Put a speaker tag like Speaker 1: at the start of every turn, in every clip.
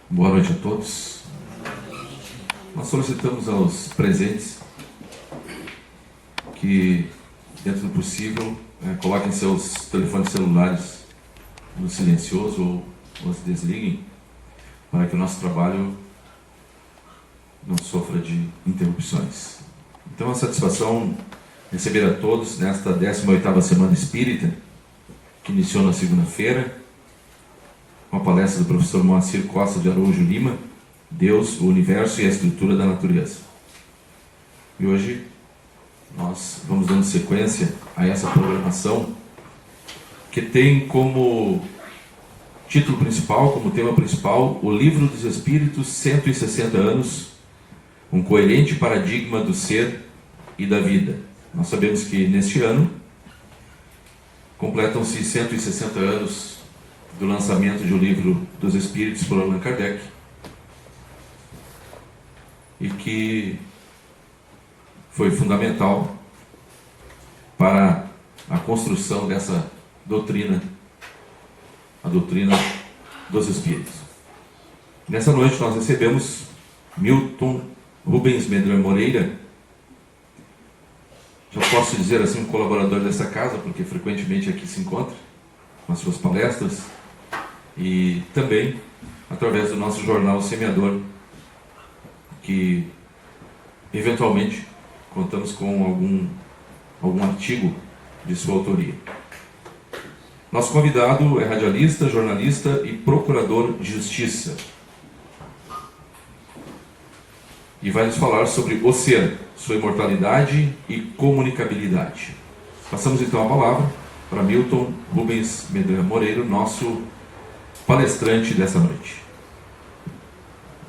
Speaker 1: Boa noite a todos. Nós solicitamos aos presentes que, dentro do possível, coloquem seus telefones celulares no silencioso ou se desliguem, para que o nosso trabalho não sofra de interrupções. Então, é uma satisfação receber a todos nesta 18ª Semana Espírita, que iniciou na segunda-feira, com a palestra do professor Moacir Costa de Araújo Lima, Deus, o Universo e a Estrutura da Natureza. E hoje nós vamos dando sequência a essa programação, que tem como título principal, como tema principal, o Livro dos Espíritos, 160 anos, um coerente paradigma do ser e da vida. Nós sabemos que neste ano completam-se 160 anos do lançamento de O Livro dos Espíritos por Allan Kardec, e que foi fundamental para a construção dessa doutrina, a doutrina dos Espíritos. Nessa noite nós recebemos Milton Rubens Medeiros Moreira, já posso dizer assim, um colaborador dessa casa, porque frequentemente aqui se encontra, com as suas palestras, e também através do nosso jornal Semeador, que eventualmente contamos com algum artigo de sua autoria. Nosso convidado é radialista, jornalista e procurador de justiça, e vai nos falar sobre o ser, sua imortalidade e comunicabilidade. Passamos então a palavra para Milton Rubens Medeiros Moreira, nosso palestrante dessa noite.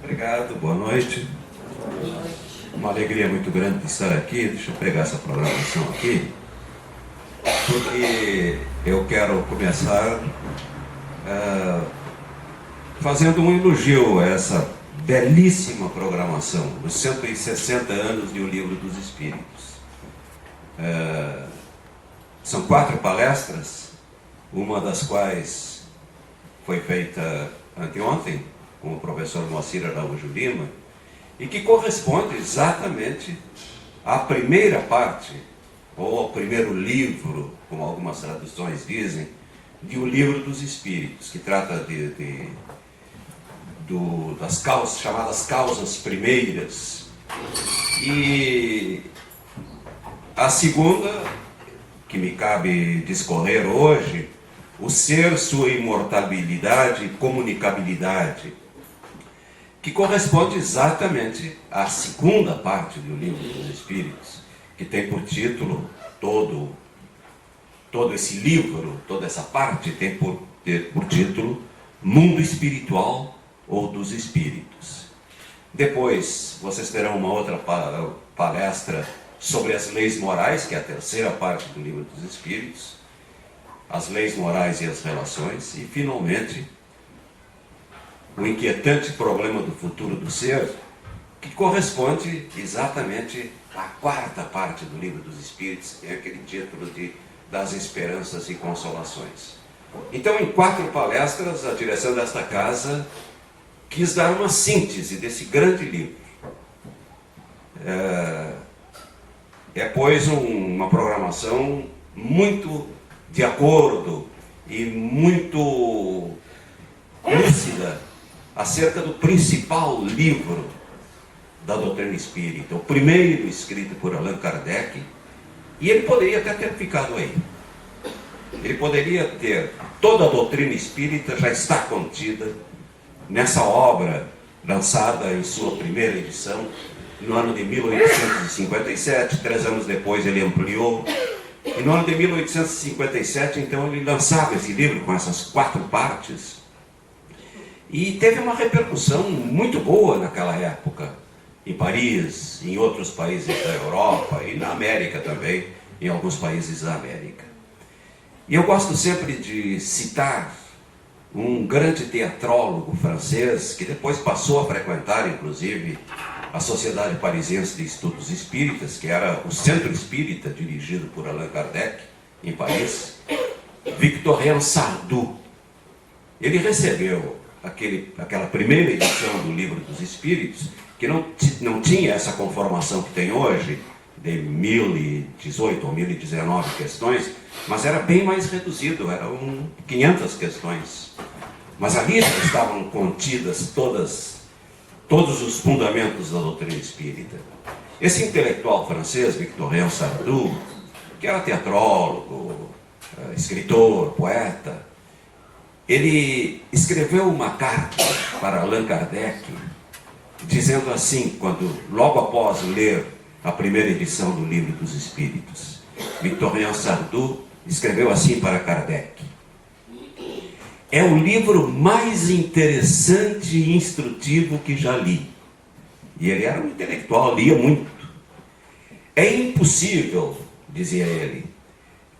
Speaker 2: Obrigado, boa noite. Uma alegria muito grande de estar aqui. Deixa eu pegar essa programação aqui, porque eu quero começar fazendo um elogio a essa belíssima programação, os 160 anos de O Livro dos Espíritos. São 4 palestras, uma das quais foi feita anteontem com o professor Moacir Araújo Lima, e que corresponde exatamente à primeira parte, ou ao primeiro livro, como algumas traduções dizem, de O Livro dos Espíritos, que trata das causas, chamadas causas primeiras. E a segunda, que me cabe discorrer hoje, o ser, sua imortalidade e comunicabilidade, que corresponde exatamente à segunda parte do Livro dos Espíritos, que tem por título, todo esse livro, toda essa parte tem por título Mundo Espiritual ou dos Espíritos. Depois vocês terão uma outra palestra sobre as leis morais, que é a terceira parte do Livro dos Espíritos, as leis morais e as relações, e finalmente o inquietante problema do futuro do ser, que corresponde exatamente à quarta parte do Livro dos Espíritos, que é aquele título das esperanças e consolações. Então, em 4 palestras, a direção desta casa quis dar uma síntese desse grande livro. Pois, uma programação muito de acordo e muito lúcida acerca do principal livro da doutrina espírita, o primeiro escrito por Allan Kardec, e ele poderia até ter ficado aí. Ele poderia ter, toda a doutrina espírita já está contida nessa obra, lançada em sua primeira edição, no ano de 1857, 3 anos depois ele ampliou, e no ano de 1857, então, ele lançava esse livro com essas 4 partes, e teve uma repercussão muito boa naquela época, em Paris, em outros países da Europa, e na América também, em alguns países da América. E eu gosto sempre de citar um grande teatrólogo francês, que depois passou a frequentar, inclusive, a Sociedade Parisiense de Estudos Espíritas, que era o Centro Espírita, dirigido por Allan Kardec, em Paris, Victorien Sardou. Ele recebeu aquela primeira edição do Livro dos Espíritos, que não tinha essa conformação que tem hoje, de 1018 ou 1019 questões, mas era bem mais reduzido, eram 500 questões. Mas ali já estavam contidas todos os fundamentos da doutrina espírita. Esse intelectual francês, Victorien Sardou, que era teatrólogo, escritor, poeta, ele escreveu uma carta para Allan Kardec, dizendo assim, logo após ler a primeira edição do Livro dos Espíritos, Victorien Sardou escreveu assim para Kardec: é o livro mais interessante e instrutivo que já li. E ele era um intelectual, lia muito. É impossível, dizia ele,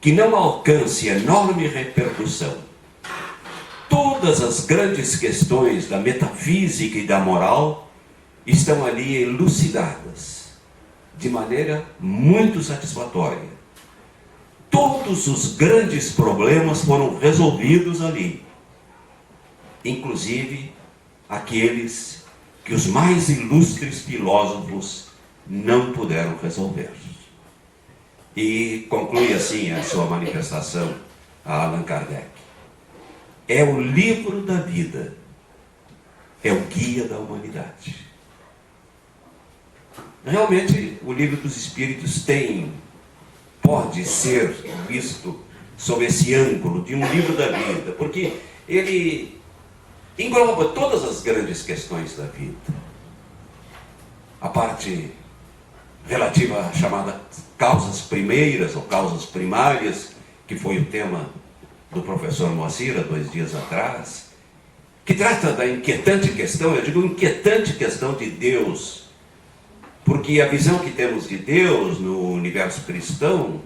Speaker 2: que não alcance enorme repercussão. Todas as grandes questões da metafísica e da moral estão ali elucidadas de maneira muito satisfatória. Todos os grandes problemas foram resolvidos ali, inclusive aqueles que os mais ilustres filósofos não puderam resolver. E conclui assim a sua manifestação a Allan Kardec: é o livro da vida, é o guia da humanidade. Realmente, o Livro dos Espíritos pode ser visto sob esse ângulo de um livro da vida, porque ele engloba todas as grandes questões da vida. A parte relativa à chamada causas primeiras ou causas primárias, que foi o tema do professor Moacir há 2 dias atrás, que trata da inquietante questão, eu digo inquietante questão de Deus, porque a visão que temos de Deus no universo cristão,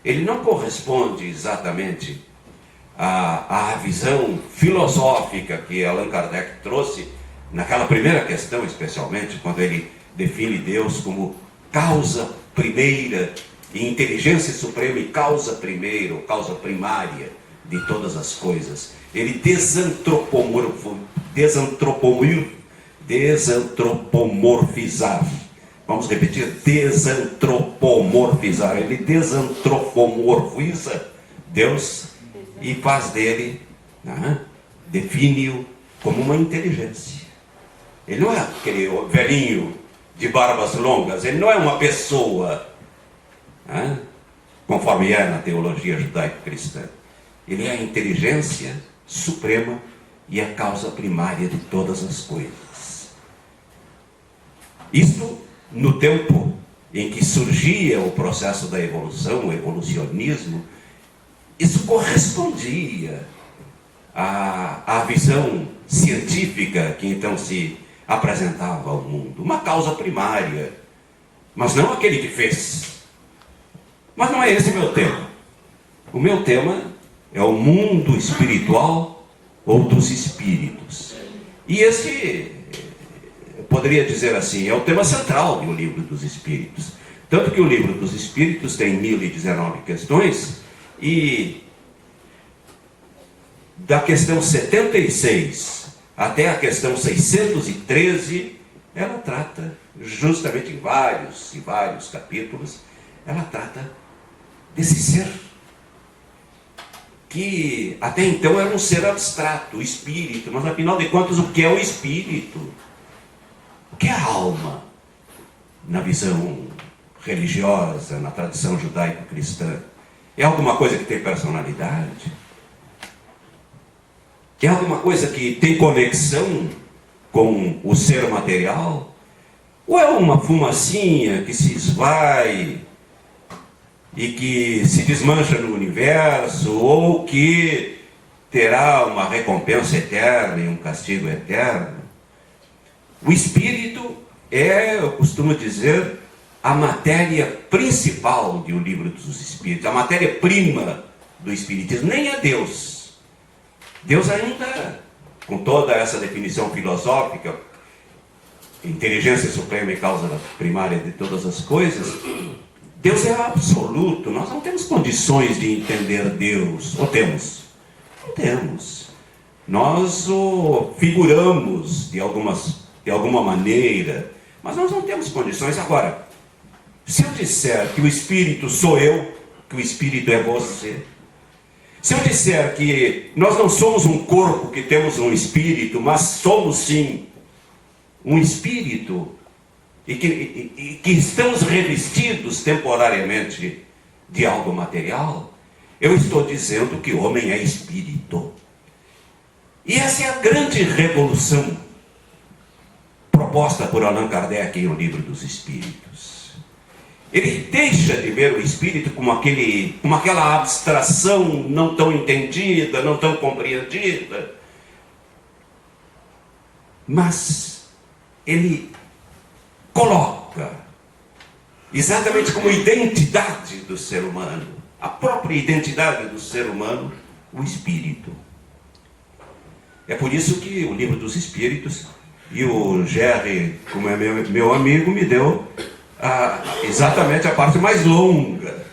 Speaker 2: ele não corresponde exatamente à visão filosófica que Allan Kardec trouxe naquela primeira questão, especialmente, quando ele define Deus como causa primeira, e inteligência suprema e causa primeira, ou causa primária de todas as coisas. Ele desantropomorfizar. Vamos repetir: desantropomorfizar. Ele desantropomorfiza Deus e faz dele, define-o como uma inteligência. Ele não é aquele velhinho de barbas longas, ele não é uma pessoa, conforme é na teologia judaico-cristã. Ele é a inteligência suprema e a causa primária de todas as coisas. Isto no tempo em que surgia o processo da evolução, o evolucionismo, isso correspondia à visão científica que então se apresentava ao mundo. Uma causa primária, mas não aquele que fez. Mas não é esse o meu tema. O meu tema é o mundo espiritual ou dos espíritos. E esse, eu poderia dizer assim, é o tema central do Livro dos Espíritos. Tanto que o Livro dos Espíritos tem 1019 questões, e da questão 76 até a questão 613, ela trata, justamente em vários e vários capítulos, ela trata desse ser que até então era um ser abstrato, o espírito. Mas afinal de contas, o que é o espírito? O que é a alma? Na visão religiosa, na tradição judaico-cristã, é alguma coisa que tem personalidade? É alguma coisa que tem conexão com o ser material? Ou é uma fumacinha que se esvai e que se desmancha no universo, ou que terá uma recompensa eterna e um castigo eterno? O espírito é, eu costumo dizer, a matéria principal do Livro dos Espíritos, a matéria-prima do espiritismo. Nem é Deus. Deus ainda, com toda essa definição filosófica, inteligência suprema e causa primária de todas as coisas, Deus é absoluto. Nós não temos condições de entender Deus. Ou temos? Não temos. nós o figuramos de alguma maneira, mas nós não temos condições. Agora, se eu disser que o Espírito sou eu, que o Espírito é você, se eu disser que nós não somos um corpo que temos um espírito, mas somos sim um espírito, e que estamos revestidos temporariamente de algo material, eu estou dizendo que o homem é espírito. E essa é a grande revolução proposta por Allan Kardec em O Livro dos Espíritos. Ele deixa de ver o espírito como aquela abstração não tão entendida, não tão compreendida, mas ele coloca exatamente como identidade do ser humano, a própria identidade do ser humano, o espírito. É por isso que o Livro dos Espíritos, e o Jerry, como é meu amigo, me deu exatamente a parte mais longa,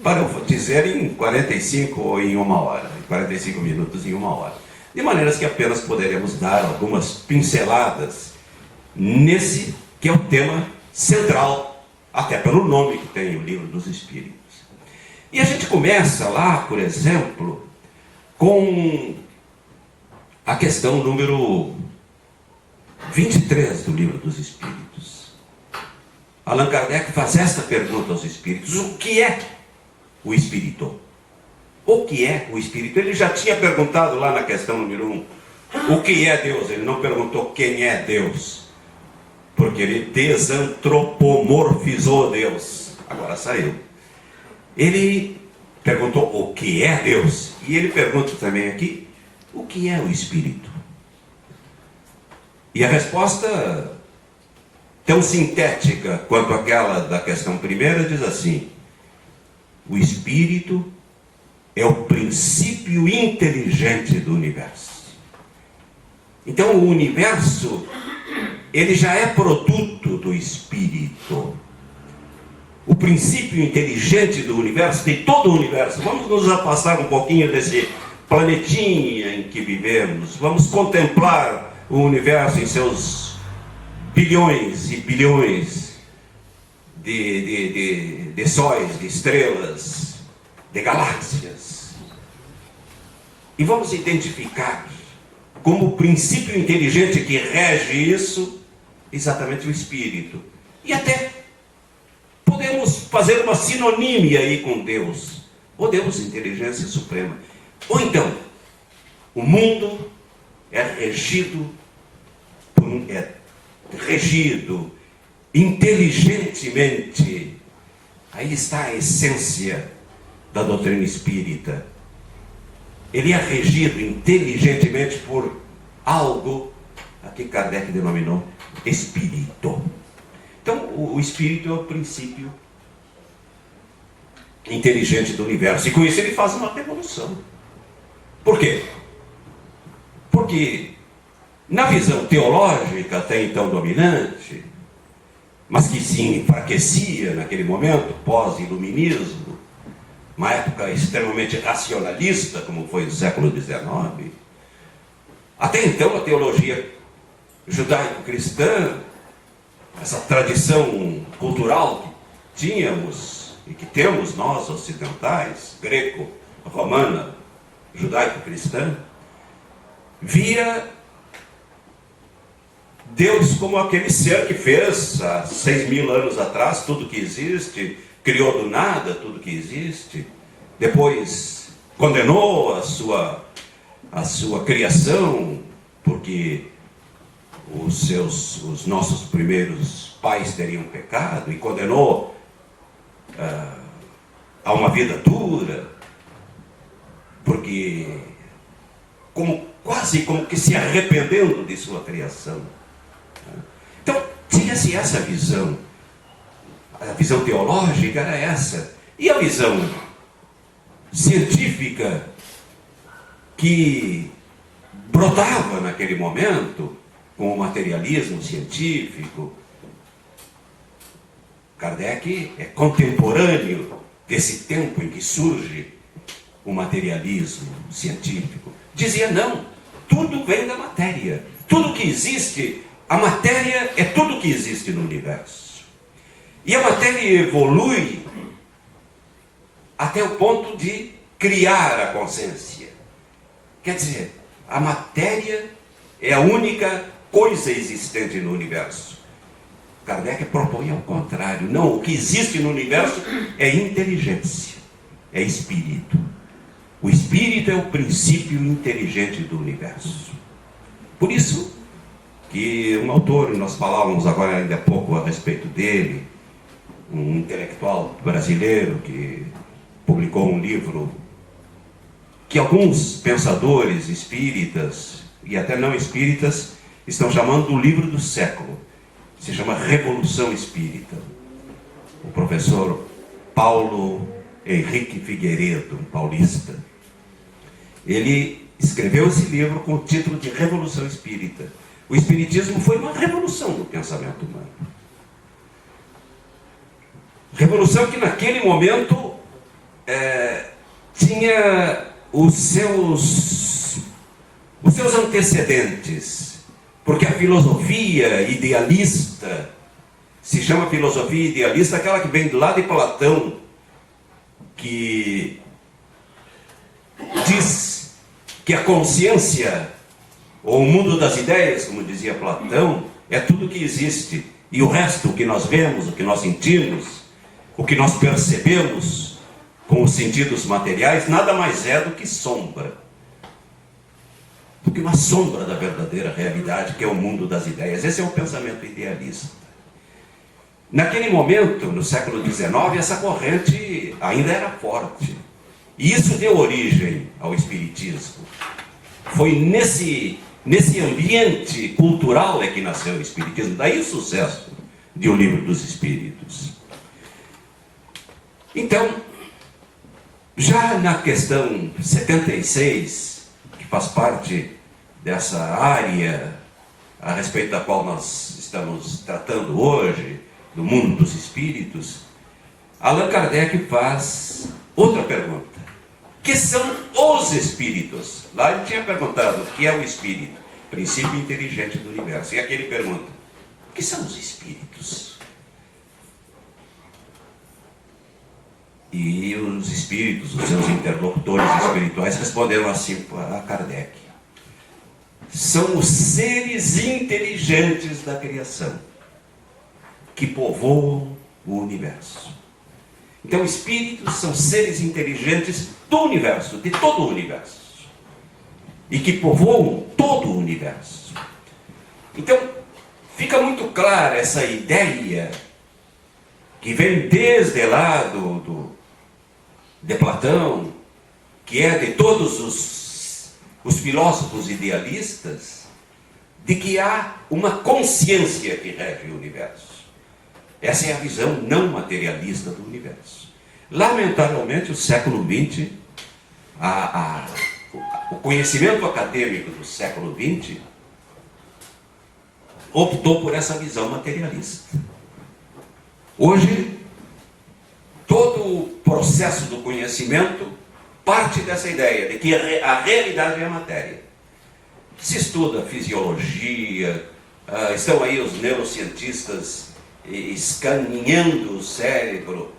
Speaker 2: para eu dizer em 45 ou em 1 hora, 45 minutos em 1 hora. De maneiras que apenas poderemos dar algumas pinceladas nesse que é o tema central, até pelo nome que tem o Livro dos Espíritos. E a gente começa lá, por exemplo, com a questão número 23 do Livro dos Espíritos. Allan Kardec faz esta pergunta aos espíritos: o que é o espírito? O que é o espírito? Ele já tinha perguntado lá na questão número 1, o que é Deus? Ele não perguntou quem é Deus, porque ele desantropomorfizou Deus. Agora saiu. Ele perguntou o que é Deus, e ele pergunta também aqui, o que é o espírito? E a resposta, tão sintética quanto aquela da questão primeira, diz assim: o espírito é o princípio inteligente do universo. Então o universo, ele já é produto do espírito. O princípio inteligente do universo, de todo o universo. Vamos nos afastar um pouquinho desse planetinha em que vivemos. Vamos contemplar o universo em seus bilhões e bilhões de sóis, de estrelas, de galáxias. E vamos identificar como o princípio inteligente que rege isso, exatamente o espírito. E até podemos fazer uma sinonímia aí com Deus. Ou Deus, inteligência suprema. Ou então, o mundo é regido inteligentemente. Aí está a essência da doutrina espírita. Ele é regido inteligentemente por algo a que Kardec denominou espírito. Então, o espírito é o princípio inteligente do universo. E com isso ele faz uma revolução. Por quê? Porque na visão teológica até então dominante, mas que se enfraquecia naquele momento, pós-iluminismo, uma época extremamente racionalista, como foi no século XIX, até então a teologia judaico-cristã, essa tradição cultural que tínhamos e que temos nós ocidentais, greco-romana, judaico-cristã, via Deus como aquele ser que fez há 6.000 anos atrás tudo que existe, criou do nada tudo que existe, depois condenou a sua criação, porque os nossos primeiros pais teriam pecado, e condenou a uma vida dura, porque quase como que se arrependendo de sua criação. Então, tinha-se essa visão. A visão teológica era essa. E a visão científica que brotava naquele momento, com o materialismo científico. Kardec é contemporâneo desse tempo em que surge o materialismo científico. Dizia não, tudo vem da matéria. Tudo que existe, a matéria é tudo que existe no universo. E a matéria evolui até o ponto de criar a consciência. Quer dizer, a matéria é a única coisa existente no universo. Kardec propõe ao contrário. Não, o que existe no universo é inteligência, é espírito. O espírito é o princípio inteligente do universo. Por isso que um autor, nós falávamos agora ainda há pouco a respeito dele, um intelectual brasileiro que publicou um livro que alguns pensadores espíritas e até não espíritas estão chamando do livro do século. Se chama Revolução Espírita. O professor Paulo Henrique Figueiredo, um paulista, ele escreveu esse livro com o título de Revolução Espírita. O Espiritismo foi uma revolução do pensamento humano. Revolução que naquele momento tinha os seus antecedentes, porque a filosofia idealista, se chama filosofia idealista, aquela que vem lá de Platão, que diz que a consciência, ou o mundo das ideias, como dizia Platão, é tudo que existe, e o resto, o que nós vemos, o que nós sentimos, o que nós percebemos com os sentidos materiais, nada mais é do que sombra. Do que uma sombra da verdadeira realidade, que é o mundo das ideias. Esse é o pensamento idealista. Naquele momento, no século XIX, essa corrente ainda era forte. E isso deu origem ao Espiritismo. Foi nesse ambiente cultural é que nasceu o Espiritismo. Daí o sucesso de O Livro dos Espíritos. Então, já na questão 76, que faz parte dessa área a respeito da qual nós estamos tratando hoje, do mundo dos espíritos, Allan Kardec faz outra pergunta. Que são os espíritos? Lá ele tinha perguntado o que é o espírito, princípio inteligente do universo. E aqui ele pergunta, o que são os espíritos? E os espíritos, os seus interlocutores espirituais, responderam assim a Kardec: são os seres inteligentes da criação que povoam o universo. Então, espíritos são seres inteligentes do universo, de todo o universo, e que povoam todo o universo. Então, fica muito clara essa ideia que vem desde lá de Platão, que é de todos os filósofos idealistas, de que há uma consciência que rege o universo. Essa é a visão não materialista do universo. Lamentavelmente, o século XX, o conhecimento acadêmico do século XX, optou por essa visão materialista. Hoje, todo o processo do conhecimento parte dessa ideia de que a realidade é a matéria. Se estuda fisiologia, estão aí os neurocientistas escaneando o cérebro,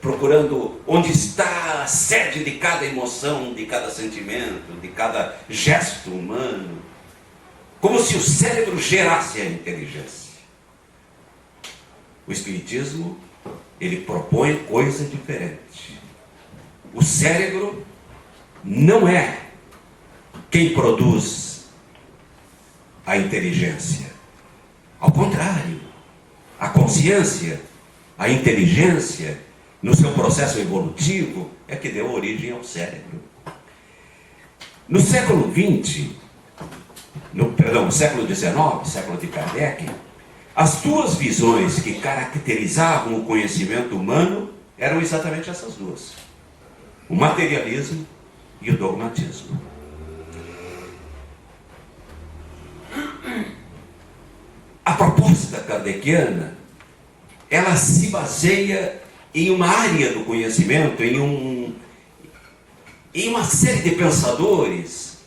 Speaker 2: procurando onde está a sede de cada emoção, de cada sentimento, de cada gesto humano, como se o cérebro gerasse a inteligência. O Espiritismo, ele propõe coisa diferente. O cérebro não é quem produz a inteligência. Ao contrário, a consciência, a inteligência, no seu processo evolutivo, é que deu origem ao cérebro. No século XX, no século XIX, século de Kardec, as duas visões que caracterizavam o conhecimento humano eram exatamente essas duas: o materialismo e o dogmatismo. A proposta kardeciana, ela se baseia em uma área do conhecimento, em uma série de pensadores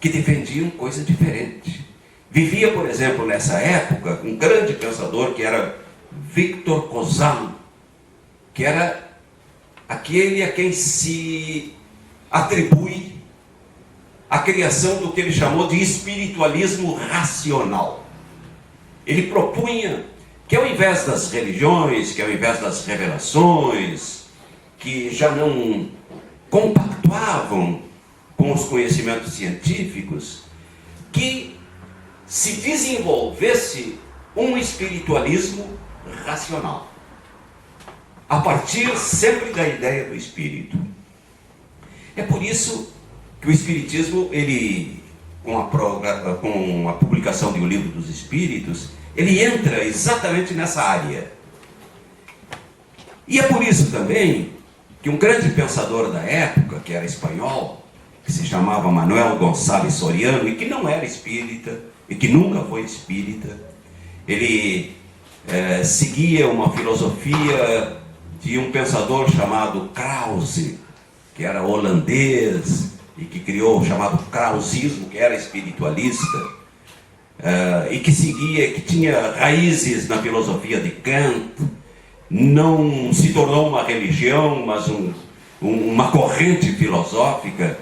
Speaker 2: que defendiam coisa diferente. Vivia, por exemplo, nessa época, um grande pensador que era Victor Kozan, que era aquele a quem se atribui a criação do que ele chamou de espiritualismo racional. Ele propunha que ao invés das religiões, que ao invés das revelações, que já não compactuavam com os conhecimentos científicos, que se desenvolvesse um espiritualismo racional, a partir sempre da ideia do espírito. É por isso que o espiritismo, ele, com a publicação do Livro dos Espíritos, ele entra exatamente nessa área. E é por isso também que um grande pensador da época, que era espanhol, que se chamava Manuel Gonçalves Soriano, e que não era espírita, e que nunca foi espírita, ele seguia uma filosofia de um pensador chamado Krause, que era holandês, e que criou o chamado krausismo, que era espiritualista, e que tinha raízes na filosofia de Kant. Não se tornou uma religião, mas uma corrente filosófica.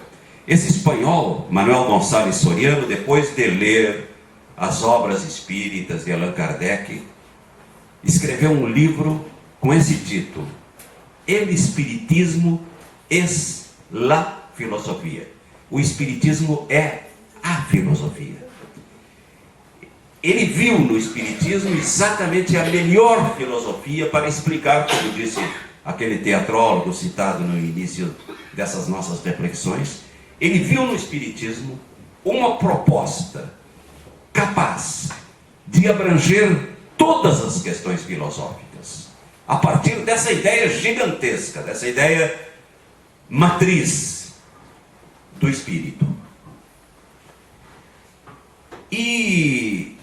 Speaker 2: Esse espanhol, Manuel Gonçalves Soriano, depois de ler as obras espíritas de Allan Kardec, escreveu um livro com esse título: El Espiritismo es la filosofia. O espiritismo é a filosofia. Ele viu no espiritismo exatamente a melhor filosofia para explicar, como disse aquele teatrólogo citado no início dessas nossas reflexões, ele viu no espiritismo uma proposta capaz de abranger todas as questões filosóficas, a partir dessa ideia gigantesca, dessa ideia matriz do espírito. E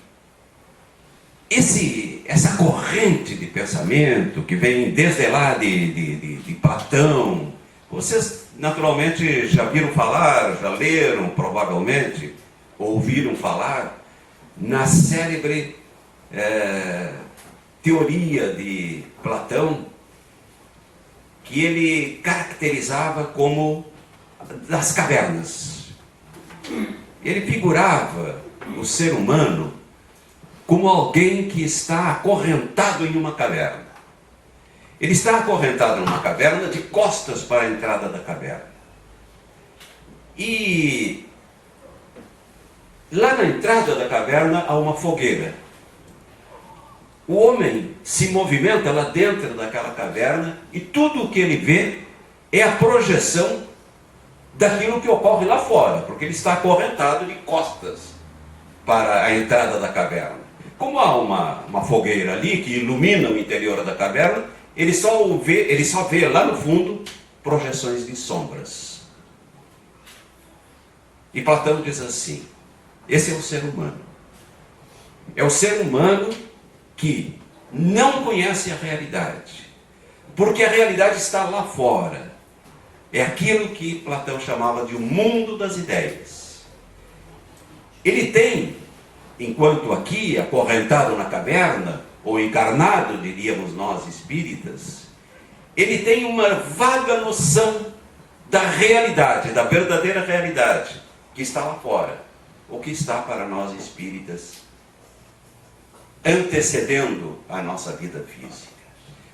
Speaker 2: essa corrente de pensamento que vem desde lá de Platão, vocês naturalmente já viram falar, já leram provavelmente, ouviram falar na célebre teoria de Platão, que ele caracterizava como das cavernas. Ele figurava o ser humano como alguém que está acorrentado em uma caverna. Ele está acorrentado numa caverna de costas para a entrada da caverna. E lá na entrada da caverna há uma fogueira. O homem se movimenta lá dentro daquela caverna e tudo o que ele vê é a projeção daquilo que ocorre lá fora, porque ele está acorrentado de costas para a entrada da caverna. Como há uma fogueira ali que ilumina o interior da caverna, ele só vê lá no fundo projeções de sombras. E Platão diz assim: esse é o ser humano. É o ser humano que não conhece a realidade, porque a realidade está lá fora. É aquilo que Platão chamava de o mundo das ideias. Ele tem, enquanto aqui, acorrentado na caverna, ou encarnado, diríamos nós espíritas, ele tem uma vaga noção da realidade, da verdadeira realidade, que está lá fora, ou que está para nós espíritas, antecedendo a nossa vida física.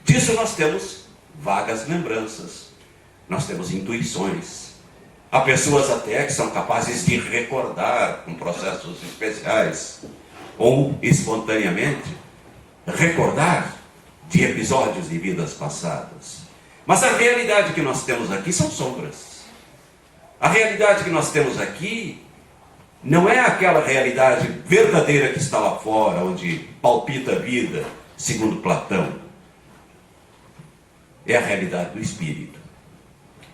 Speaker 2: Disso nós temos vagas lembranças, nós temos intuições. Há pessoas até que são capazes de recordar com processos especiais, ou espontaneamente, recordar de episódios de vidas passadas. Mas a realidade que nós temos aqui são sombras. A realidade que nós temos aqui não é aquela realidade verdadeira que está lá fora, onde palpita a vida, segundo Platão. É a realidade do espírito.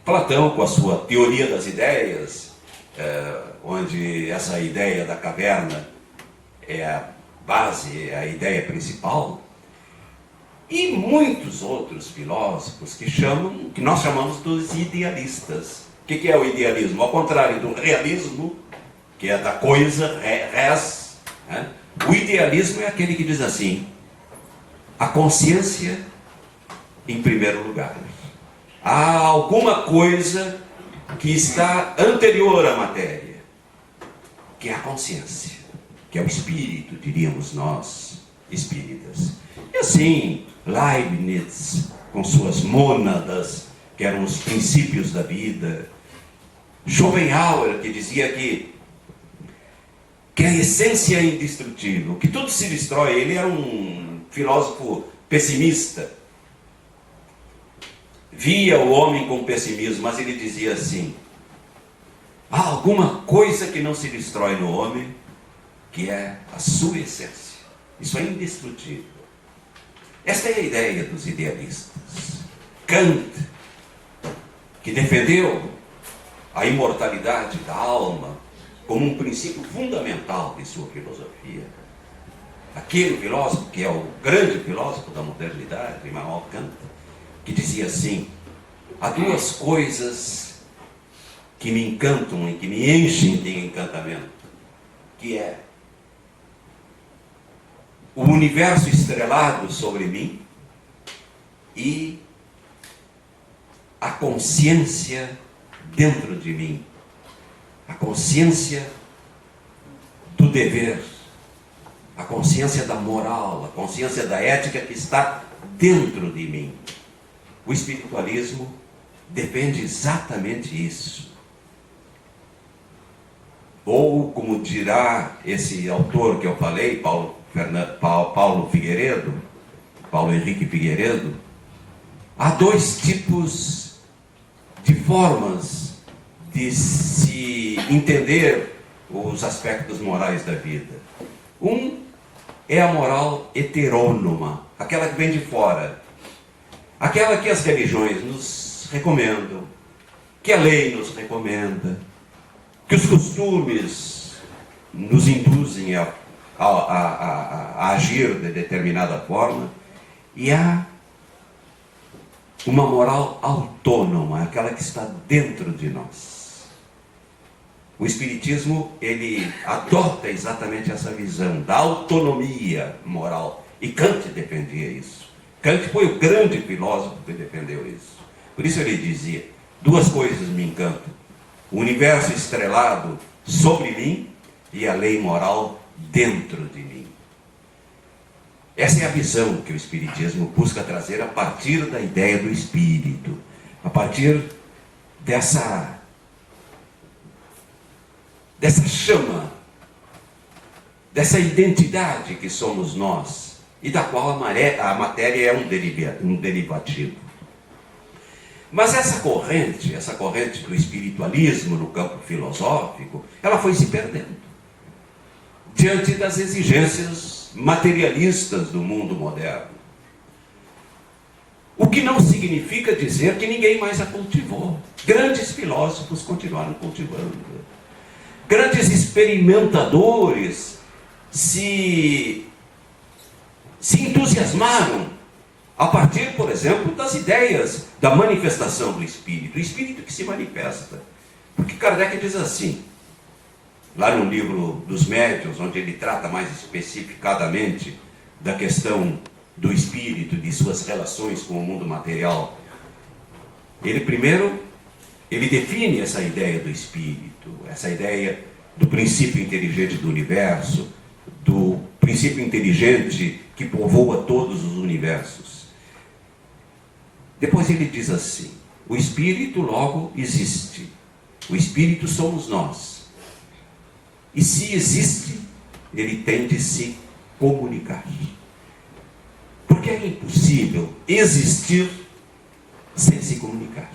Speaker 2: Platão, com a sua teoria das ideias, onde essa ideia da caverna é a base, é a ideia principal, e muitos outros filósofos que nós chamamos dos idealistas. O que é o idealismo? Ao contrário do realismo, que é da coisa, res, né? O idealismo é aquele que diz assim: a consciência em primeiro lugar. Há alguma coisa que está anterior à matéria, que é a consciência, que é o espírito, diríamos nós, espíritas. E assim, Leibniz, com suas mônadas, que eram os princípios da vida. Schopenhauer, que dizia que a essência é indestrutível, que tudo se destrói. Ele era um filósofo pessimista. Via o homem com pessimismo, mas ele dizia assim: há alguma coisa que não se destrói no homem, que é a sua essência. Isso é indestrutível. Esta é a ideia dos idealistas. Kant, que defendeu a imortalidade da alma como um princípio fundamental de sua filosofia. Aquele filósofo que é o grande filósofo da modernidade, Immanuel Kant, que dizia assim: há duas coisas que me encantam e que me enchem de encantamento, que é o universo estrelado sobre mim e a consciência dentro de mim, a consciência do dever, a consciência da moral, a consciência da ética que está dentro de mim. O espiritualismo defende exatamente isso. Ou, como dirá esse autor que eu falei, Paulo Henrique Figueiredo, há dois tipos de formas de se entender os aspectos morais da vida. Um é a moral heterônoma, aquela que vem de fora, aquela que as religiões nos recomendam, que a lei nos recomenda, que os costumes nos induzem a agir de determinada forma. E há uma moral autônoma, aquela que está dentro de nós. O Espiritismo, ele adota exatamente essa visão da autonomia moral. E Kant defendia isso. Kant foi o grande filósofo que defendeu isso. Por isso ele dizia: duas coisas me encantam: o universo estrelado sobre mim e a lei moral dentro de mim. Essa é a visão que o Espiritismo busca trazer a partir da ideia do espírito, a partir dessa chama, dessa identidade que somos nós, e da qual a matéria é um derivativo. Mas essa corrente do espiritualismo no campo filosófico, ela foi se perdendo diante das exigências materialistas do mundo moderno. O que não significa dizer que ninguém mais a cultivou. Grandes filósofos continuaram cultivando. Grandes experimentadores se entusiasmaram a partir, por exemplo, das ideias da manifestação do Espírito. O Espírito que se manifesta. Porque Kardec diz assim, lá no livro dos Médiuns, onde ele trata mais especificadamente da questão do espírito, de suas relações com o mundo material. Ele define essa ideia do espírito, essa ideia do princípio inteligente do universo, do princípio inteligente que povoa todos os universos. Depois ele diz assim: o espírito logo existe. O espírito somos nós. E se existe, ele tem de se comunicar. Porque é impossível existir sem se comunicar.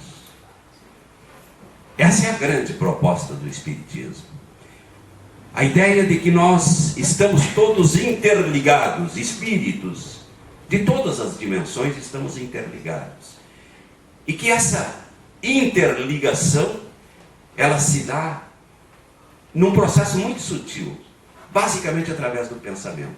Speaker 2: Essa é a grande proposta do Espiritismo. A ideia de que nós estamos todos interligados, espíritos de todas as dimensões estamos interligados. E que essa interligação, ela se dá num processo muito sutil, basicamente através do pensamento.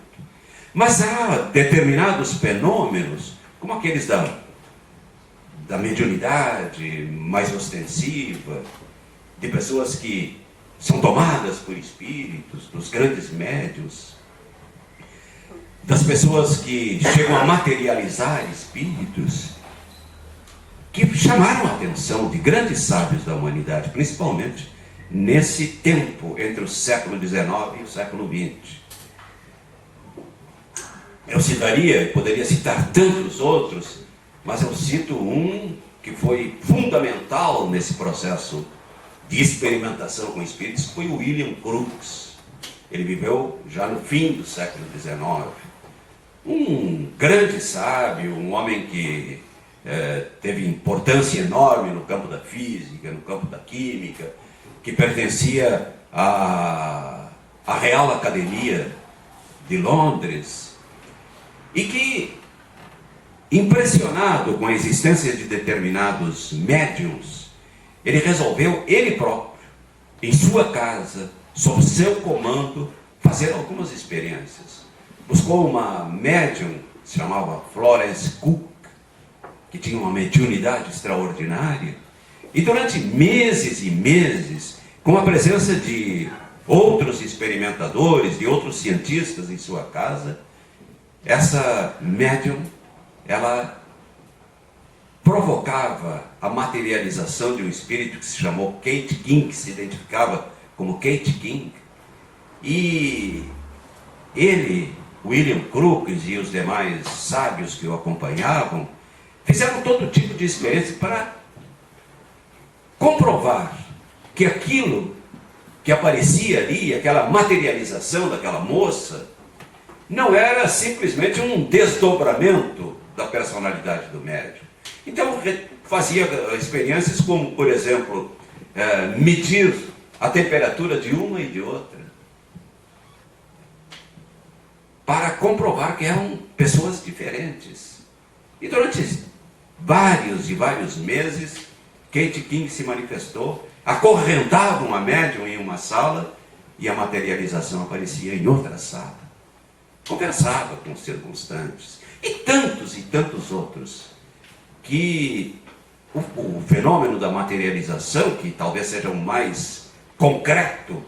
Speaker 2: Mas há determinados fenômenos, como aqueles da mediunidade mais ostensiva, de pessoas que são tomadas por espíritos, dos grandes médiuns, das pessoas que chegam a materializar espíritos, que chamaram a atenção de grandes sábios da humanidade, principalmente nesse tempo entre o século XIX e o século XX. Eu citaria, poderia citar tantos outros, mas eu cito um que foi fundamental nesse processo de experimentação com espíritos, foi o William Crookes. Ele viveu já no fim do século XIX. Um grande sábio, um homem que teve importância enorme no campo da física, no campo da química, que pertencia à Real Academia de Londres, e que, impressionado com a existência de determinados médiums, ele resolveu, ele próprio, em sua casa, sob seu comando, fazer algumas experiências. Buscou uma médium, se chamava Florence Cook, que tinha uma mediunidade extraordinária, e durante meses e meses, com a presença de outros experimentadores, de outros cientistas em sua casa, essa médium, ela provocava a materialização de um espírito que se chamou Kate King, que se identificava como Kate King, e ele, William Crookes e os demais sábios que o acompanhavam, fizeram todo tipo de experiência para comprovar que aquilo que aparecia ali, aquela materialização daquela moça, não era simplesmente um desdobramento da personalidade do médium. Então fazia experiências como, por exemplo, medir a temperatura de uma e de outra, para comprovar que eram pessoas diferentes. E durante vários e vários meses, Kate King se manifestou, acorrentava uma médium em uma sala e a materialização aparecia em outra sala. Conversava com os circunstantes. E tantos outros, que o fenômeno da materialização, que talvez seja o mais concreto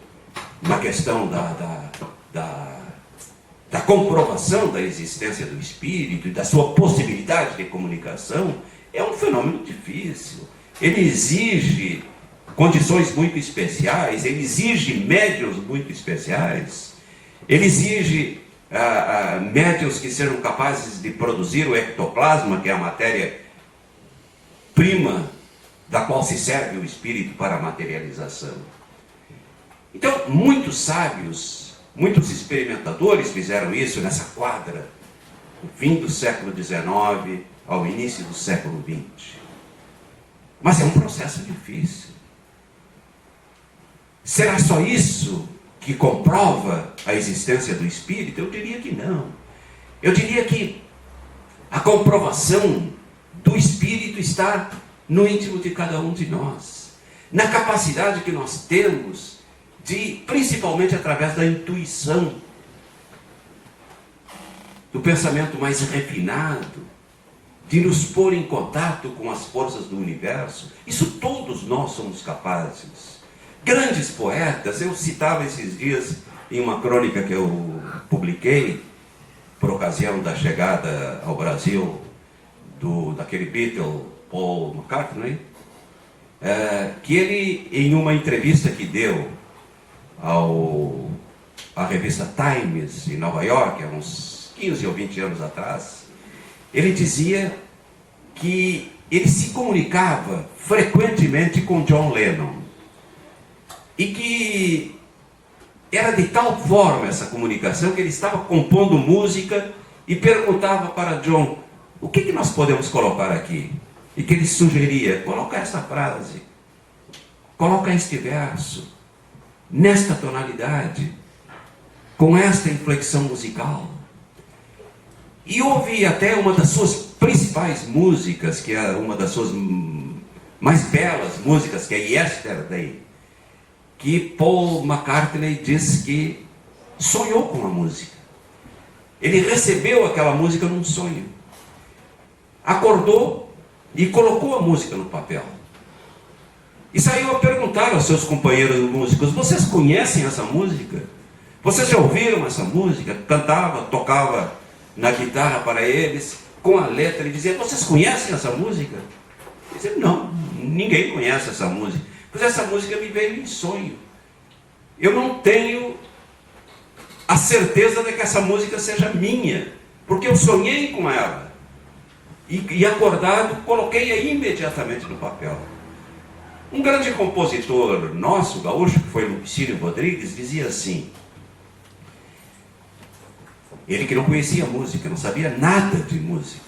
Speaker 2: na questão da comprovação da existência do espírito e da sua possibilidade de comunicação, é um fenômeno difícil. Ele exige condições muito especiais, ele exige médiuns muito especiais, ele exige médiuns que sejam capazes de produzir o ectoplasma, que é a matéria-prima da qual se serve o espírito para a materialização. Então, muitos sábios, muitos experimentadores fizeram isso nessa quadra, no fim do século XIX ao início do século XX. Mas é um processo difícil. Será só isso que comprova a existência do espírito? Eu diria que não. Eu diria que a comprovação do espírito está no íntimo de cada um de nós, na capacidade que nós temos de, principalmente através da intuição, do pensamento mais refinado, de nos pôr em contato com as forças do universo. Isso todos nós somos capazes. Grandes poetas, eu citava esses dias em uma crônica que eu publiquei, por ocasião da chegada ao Brasil daquele Beatle, Paul McCartney, que ele, em uma entrevista que deu à revista Times, em Nova York, há uns 15 ou 20 anos atrás, ele dizia que ele se comunicava frequentemente com John Lennon, e que era de tal forma essa comunicação que ele estava compondo música e perguntava para John: o que nós podemos colocar aqui? E que ele sugeria: coloca essa frase, coloca este verso, nesta tonalidade, com esta inflexão musical. E houve até uma das suas principais músicas, que é uma das suas mais belas músicas, que é Yesterday, que Paul McCartney diz que sonhou com a música. Ele recebeu aquela música num sonho, acordou e colocou a música no papel. E saiu a perguntar aos seus companheiros músicos: vocês conhecem essa música? Vocês já ouviram essa música? Cantava, tocava na guitarra para eles, com a letra, e dizia: vocês conhecem essa música? Eles diziam: não, ninguém conhece essa música. Pois essa música me veio em sonho. Eu não tenho a certeza de que essa música seja minha, porque eu sonhei com ela. E acordado, coloquei-a imediatamente no papel. Um grande compositor nosso, gaúcho, que foi Lupicínio Rodrigues, dizia assim: ele que não conhecia música, não sabia nada de música,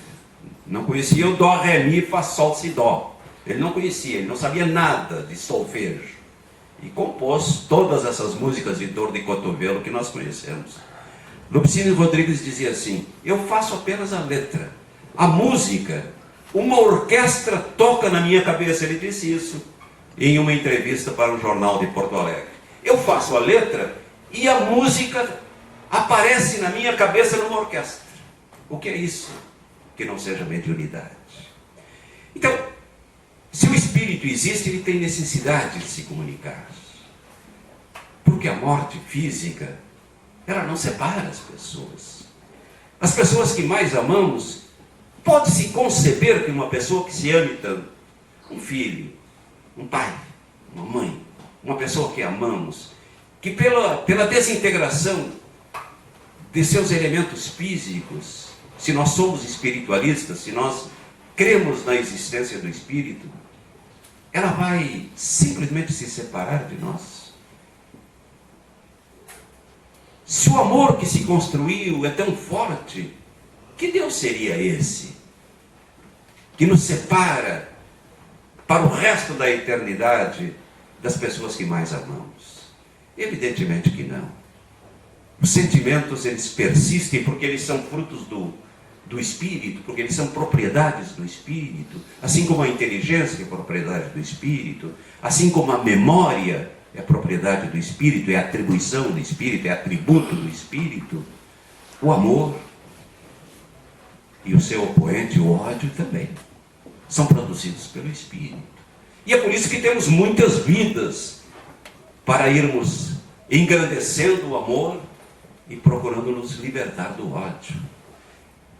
Speaker 2: não conhecia o dó, ré, mi, fá, sol, si, dó. Ele não conhecia, ele não sabia nada de solfejo. E compôs todas essas músicas de dor de cotovelo que nós conhecemos. Lupicínio Rodrigues dizia assim: eu faço apenas a letra. A música, uma orquestra toca na minha cabeça. Ele disse isso em uma entrevista para um jornal de Porto Alegre. Eu faço a letra e a música aparece na minha cabeça numa orquestra. O que é isso que não seja mediunidade? Então, se o espírito existe, ele tem necessidade de se comunicar. Porque a morte física, ela não separa as pessoas. As pessoas que mais amamos, pode-se conceber que uma pessoa que se ame tanto, um filho, um pai, uma mãe, uma pessoa que amamos, que pela desintegração de seus elementos físicos, se nós somos espiritualistas, se nós cremos na existência do espírito, ela vai simplesmente se separar de nós. Se o amor que se construiu é tão forte, que Deus seria esse que nos separa para o resto da eternidade das pessoas que mais amamos? Evidentemente que não. Os sentimentos, eles persistem porque eles são frutos do espírito, porque eles são propriedades do espírito, assim como a inteligência é propriedade do espírito, assim como a memória é propriedade do espírito, é atribuição do espírito, é atributo do espírito. O amor e o seu opoente, o ódio, também são produzidos pelo espírito. E é por isso que temos muitas vidas para irmos engrandecendo o amor e procurando nos libertar do ódio.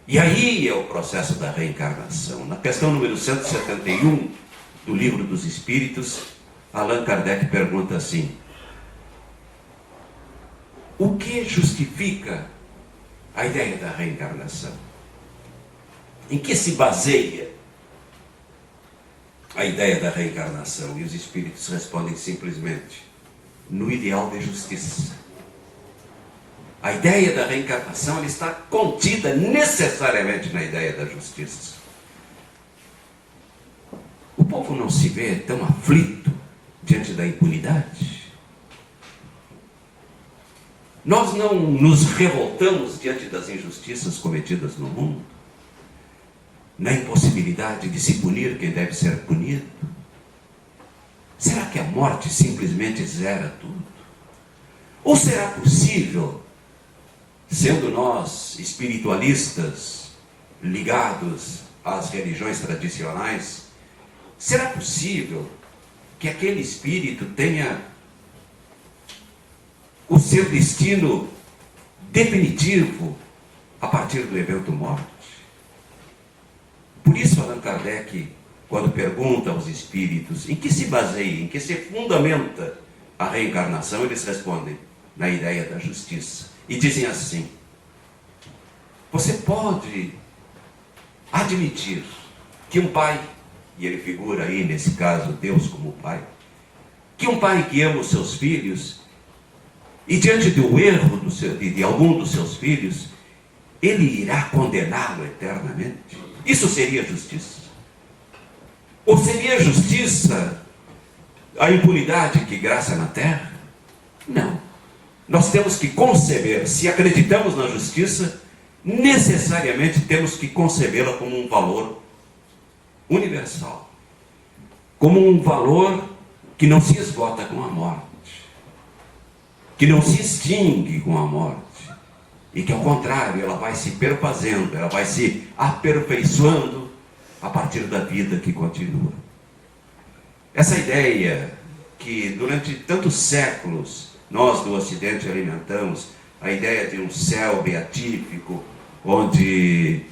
Speaker 2: E aí é o processo da reencarnação. Na questão número 171 do Livro dos Espíritos, Allan Kardec pergunta assim: o que justifica a ideia da reencarnação? Em que se baseia a ideia da reencarnação? E os espíritos respondem simplesmente: no ideal de justiça. A ideia da reencarnação, ela está contida necessariamente na ideia da justiça. O povo não se vê tão aflito diante da impunidade? Nós não nos revoltamos diante das injustiças cometidas no mundo? Na impossibilidade de se punir quem deve ser punido? Será que a morte simplesmente zera tudo? Ou será possível, sendo nós espiritualistas ligados às religiões tradicionais, será possível que aquele espírito tenha o seu destino definitivo a partir do evento morte? Por isso Allan Kardec, quando pergunta aos espíritos em que se baseia, em que se fundamenta a reencarnação, eles respondem: na ideia da justiça. E dizem assim: você pode admitir que um pai, e ele figura aí nesse caso Deus como pai, que um pai que ama os seus filhos, e diante do erro de algum dos seus filhos, ele irá condená-lo eternamente? Isso seria justiça? Ou seria justiça a impunidade que graça na terra? Não. Nós temos que conceber, se acreditamos na justiça, necessariamente temos que concebê-la como um valor universal, como um valor que não se esgota com a morte, que não se extingue com a morte, e que ao contrário, ela vai se perfazendo, ela vai se aperfeiçoando a partir da vida que continua. essa ideia que durante tantos séculos nós do Ocidente alimentamos, a ideia de um céu beatífico, onde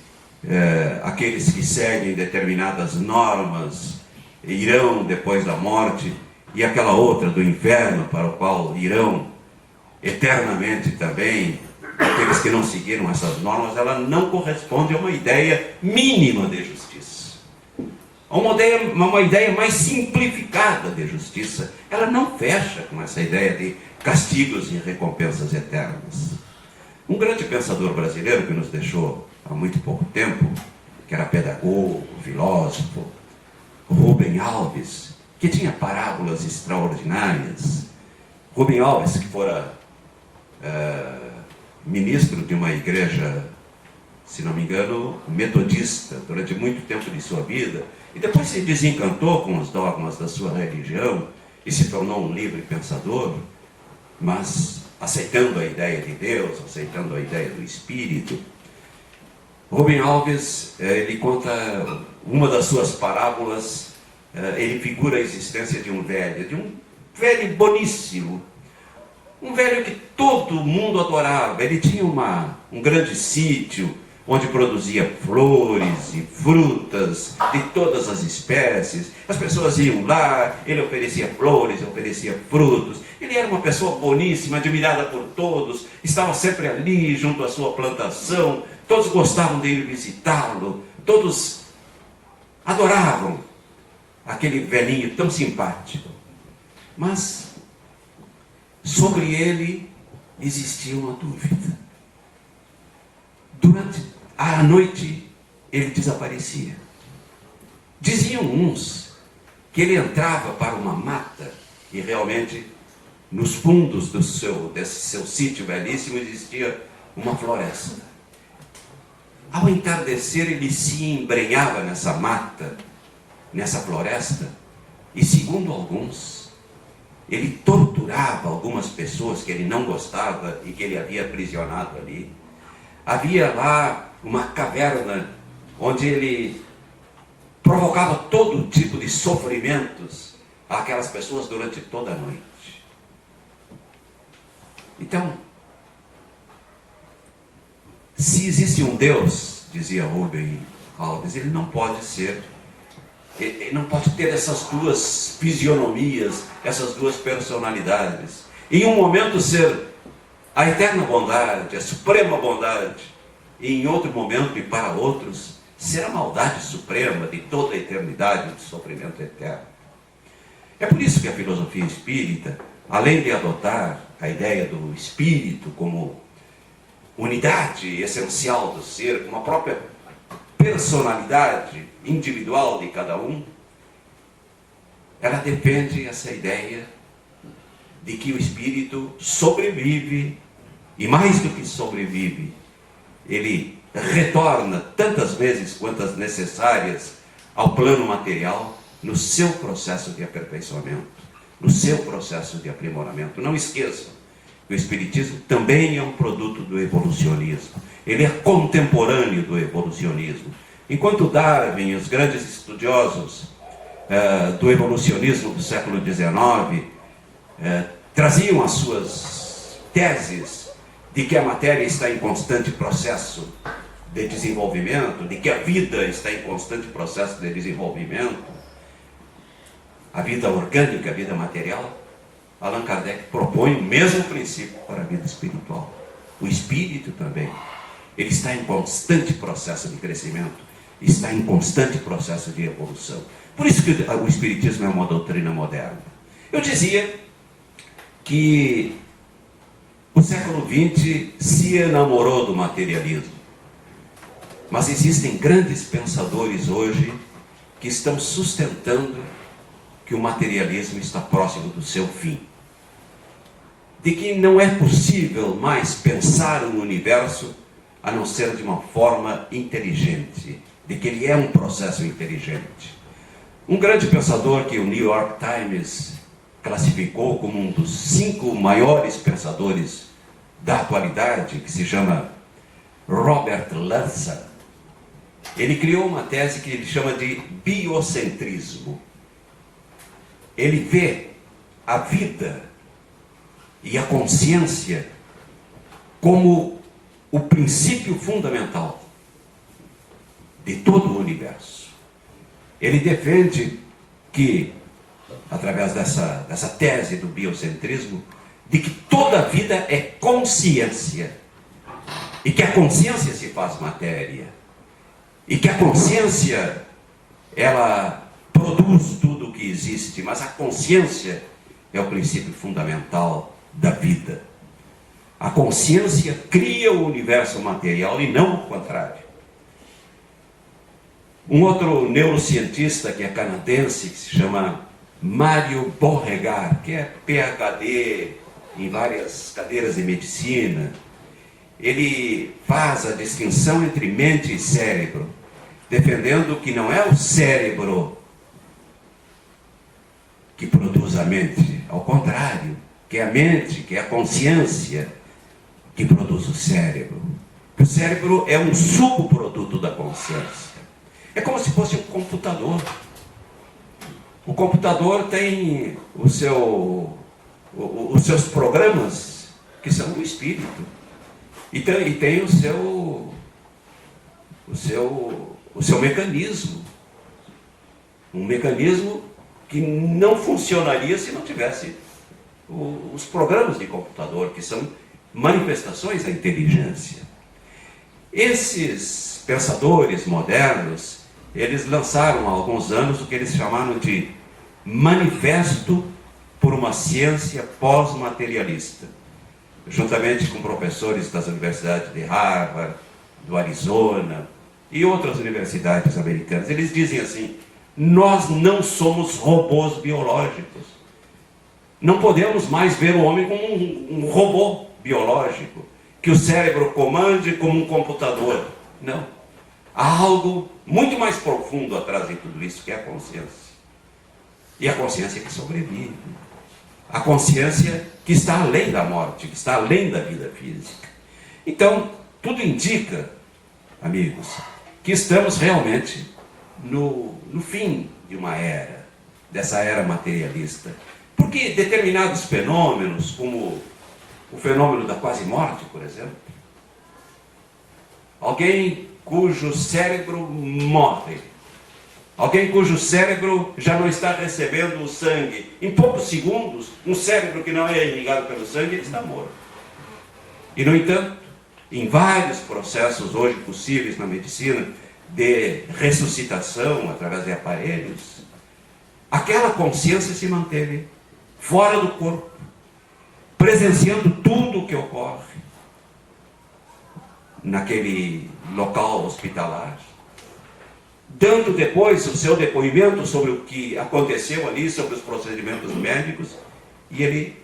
Speaker 2: aqueles que seguem determinadas normas irão depois da morte, e aquela outra do inferno para o qual irão eternamente também aqueles que não seguiram essas normas, ela não corresponde a uma ideia mínima de justiça. A uma ideia mais simplificada de justiça. Ela não fecha com essa ideia de castigos e recompensas eternas. Um grande pensador brasileiro que nos deixou há muito pouco tempo, que era pedagogo, filósofo, Rubem Alves, que tinha parábolas extraordinárias. Rubem Alves, que fora ministro de uma igreja, se não me engano, metodista, durante muito tempo de sua vida, e depois se desencantou com os dogmas da sua religião e se tornou um livre pensador, mas aceitando a ideia de Deus, aceitando a ideia do Espírito. Rubem Alves, ele conta uma das suas parábolas, ele figura a existência de um velho boníssimo, um velho que todo mundo adorava. Ele tinha um grande sítio, onde produzia flores e frutas de todas as espécies. As pessoas iam lá, ele oferecia flores, oferecia frutos. Ele era uma pessoa boníssima, admirada por todos, estava sempre ali junto à sua plantação, todos gostavam de ir visitá-lo, todos adoravam aquele velhinho tão simpático. Mas sobre ele existia uma dúvida. Durante a noite ele desaparecia. Diziam uns que ele entrava para uma mata e realmente nos fundos desse seu sítio belíssimo existia uma floresta. Ao entardecer ele se embrenhava nessa mata, nessa floresta, e segundo alguns, ele torturava algumas pessoas que ele não gostava e que ele havia aprisionado ali. Havia lá uma caverna onde ele provocava todo tipo de sofrimentos àquelas pessoas durante toda a noite. Então, se existe um Deus, dizia Rubem Alves, ele não pode ter essas duas fisionomias, essas duas personalidades. Em um momento ser a eterna bondade, a suprema bondade, e em outro momento e para outros ser a maldade suprema de toda a eternidade, de sofrimento eterno. É por isso que a filosofia espírita, além de adotar a ideia do espírito como unidade essencial do ser, como a própria personalidade individual de cada um, ela defende essa ideia de que o espírito sobrevive, e mais do que sobrevive, ele retorna tantas vezes quantas necessárias ao plano material no seu processo de aperfeiçoamento, no seu processo de aprimoramento. Não esqueçam que o espiritismo também é um produto do evolucionismo. Ele é contemporâneo do evolucionismo. Enquanto Darwin e os grandes estudiosos do evolucionismo do século XIX traziam as suas teses de que a matéria está em constante processo de desenvolvimento, de que a vida está em constante processo de desenvolvimento, a vida orgânica, a vida material, Allan Kardec propõe o mesmo princípio para a vida espiritual. O espírito também, ele está em constante processo de crescimento, está em constante processo de evolução. Por isso que o espiritismo é uma doutrina moderna. Eu dizia que o século XX se enamorou do materialismo. Mas existem grandes pensadores hoje que estão sustentando que o materialismo está próximo do seu fim. De que não é possível mais pensar um universo a não ser de uma forma inteligente. De que ele é um processo inteligente. Um grande pensador que o New York Times classificou como um dos 5 maiores pensadores da atualidade, que se chama Robert Lanza, ele criou uma tese que ele chama de biocentrismo. ele vê a vida e a consciência como o princípio fundamental de todo o universo. Ele defende que, através dessa tese do biocentrismo, de que toda a vida é consciência, e que a consciência se faz matéria, e que a consciência, ela produz tudo o que existe, mas a consciência é o princípio fundamental da vida. A consciência cria o universo material e não o contrário. Um outro neurocientista que é canadense, que se chama Mário Beauregard, que é PhD em várias cadeiras de medicina, ele faz a distinção entre mente e cérebro, defendendo que não é o cérebro que produz a mente, ao contrário, que é a mente, que é a consciência que produz o cérebro. O cérebro é um subproduto da consciência. É como se fosse um computador. O computador tem os seus programas, que são o espírito. E tem o seu mecanismo. Um mecanismo que não funcionaria se não tivesse os programas de computador, que são manifestações da inteligência. Esses pensadores modernos, eles lançaram há alguns anos o que eles chamaram de Manifesto por uma Ciência Pós-Materialista, juntamente com professores das universidades de Harvard, do Arizona e outras universidades americanas. Eles dizem assim: nós não somos robôs biológicos. Não podemos mais ver o homem como um robô biológico, que o cérebro comande como um computador. Não. Há algo muito mais profundo atrás de tudo isso, que é a consciência. E a consciência que sobrevive. A consciência que está além da morte, que está além da vida física. Então, tudo indica, amigos, que estamos realmente no fim de uma era, dessa era materialista. Porque determinados fenômenos, como o fenômeno da quase morte, por exemplo, alguém cujo cérebro morre, alguém cujo cérebro já não está recebendo o sangue, em poucos segundos, um cérebro que não é irrigado pelo sangue, ele está morto. E, no entanto, em vários processos hoje possíveis na medicina, de ressuscitação através de aparelhos, aquela consciência se manteve fora do corpo, presenciando tudo o que ocorre naquele local hospitalar, dando depois o seu depoimento sobre o que aconteceu ali, sobre os procedimentos médicos, e ele,